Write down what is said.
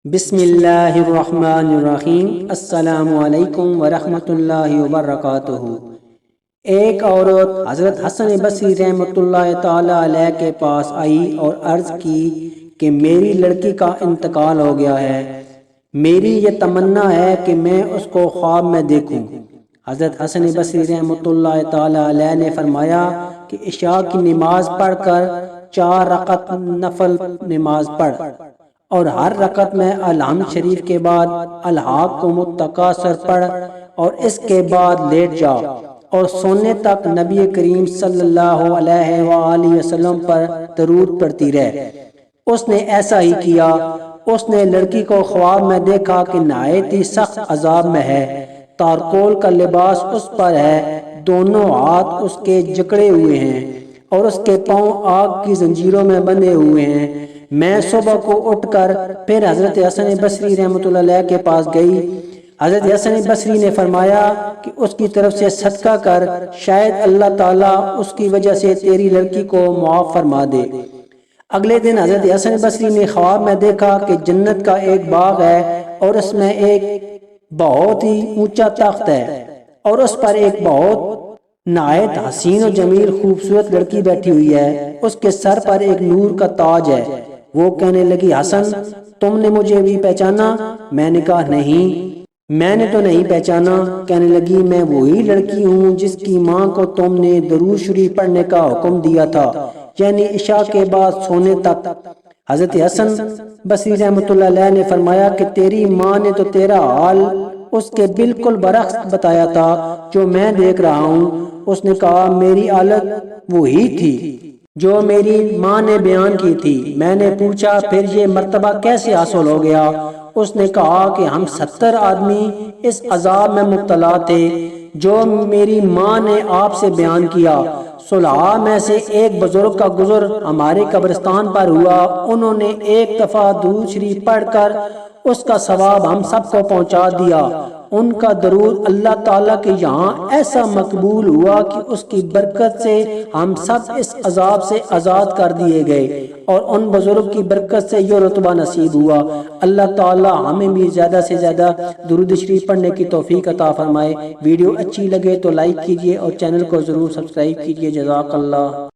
بسم اللہ الرحمن الرحیم۔ السلام علیکم ورحمۃ اللہ وبرکاتہ۔ ایک عورت حضرت حسن بصری رحمۃ اللہ تعالی علیہ کے پاس آئی اور عرض کی کہ میری لڑکی کا انتقال ہو گیا ہے، میری یہ تمنا ہے کہ میں اس کو خواب میں دیکھوں۔ حضرت حسن بصری رحمۃ اللہ تعالی علیہ نے فرمایا کہ عشاء کی نماز پڑھ کر 4 رکعت نفل نماز پڑھ اور ہر رکعت میں الحمد شریف کے بعد الہاکم التکاثر پڑھ اور اس کے بعد لیٹ جا اور سونے تک نبی کریم صلی اللہ علیہ وآلہ وسلم پر درود پڑھتی رہ۔ اس نے ایسا ہی کیا۔ اس نے لڑکی کو خواب میں دیکھا کہ نہایت ہی سخت عذاب میں ہے، تارکول کا لباس اس پر ہے، دونوں ہاتھ اس کے جکڑے ہوئے ہیں اور اس کے پاؤں آگ کی زنجیروں میں بندھے ہوئے ہیں۔ میں صبح کو اٹھ کر پھر حضرت حسن بصری رحمۃ اللہ علیہ کے پاس گئی۔ حضرت حسن بصری نے فرمایا کہ اس کی طرف سے صدقہ کر، شاید اللہ تعالیٰ اس کی وجہ سے تیری لڑکی کو معاف فرما دے۔ اگلے دن حضرت حسن بصری نے خواب میں دیکھا کہ جنت کا ایک باغ ہے اور اس میں ایک بہت ہی اونچا تخت ہے اور اس پر ایک بہت نہایت حسین و جمیل خوبصورت لڑکی بیٹھی ہوئی ہے، اس کے سر پر ایک نور کا تاج ہے۔ وہ کہنے لگی، حسن تم نے مجھے بھی پہچانا؟ میں نے کہا نہیں، میں نے تو نہیں پہچانا۔ کہنے لگی، میں وہی لڑکی ہوں جس کی ماں کو تم نے درود شریف پڑھنے کا حکم دیا تھا، یعنی عشاء کے بعد سونے تک۔ حضرت حسن بصری رحمۃ اللہ علیہ نے فرمایا کہ تیری ماں نے تو تیرا حال اس کے بالکل برعکس بتایا تھا جو میں دیکھ رہا ہوں۔ اس نے کہا، میری حالت وہی تھی جو میری ماں نے بیان کی تھی۔ میں نے پوچھا، پھر یہ مرتبہ کیسے حاصل ہو گیا؟ اس نے کہا کہ ہم 70 آدمی اس عذاب میں مبتلا تھے جو میری ماں نے آپ سے بیان کیا۔ صلحاء میں سے ایک بزرگ کا گزر ہمارے قبرستان پر ہوا، انہوں نے ایک دفعہ درود شریف پڑھ کر اس کا ثواب ہم سب کو پہنچا دیا۔ ان کا درود اللہ تعالیٰ کے یہاں ایسا مقبول ہوا کہ اس کی برکت سے ہم سب اس عذاب سے آزاد کر دیے گئے اور ان بزرگ کی برکت سے یہ رتبہ نصیب ہوا۔ اللہ تعالیٰ ہمیں بھی زیادہ سے زیادہ درود شریف پڑھنے کی توفیق عطا فرمائے۔ ویڈیو اچھی لگے تو لائک کیجیے اور چینل کو ضرور سبسکرائب کیجیے۔ جزاک اللہ۔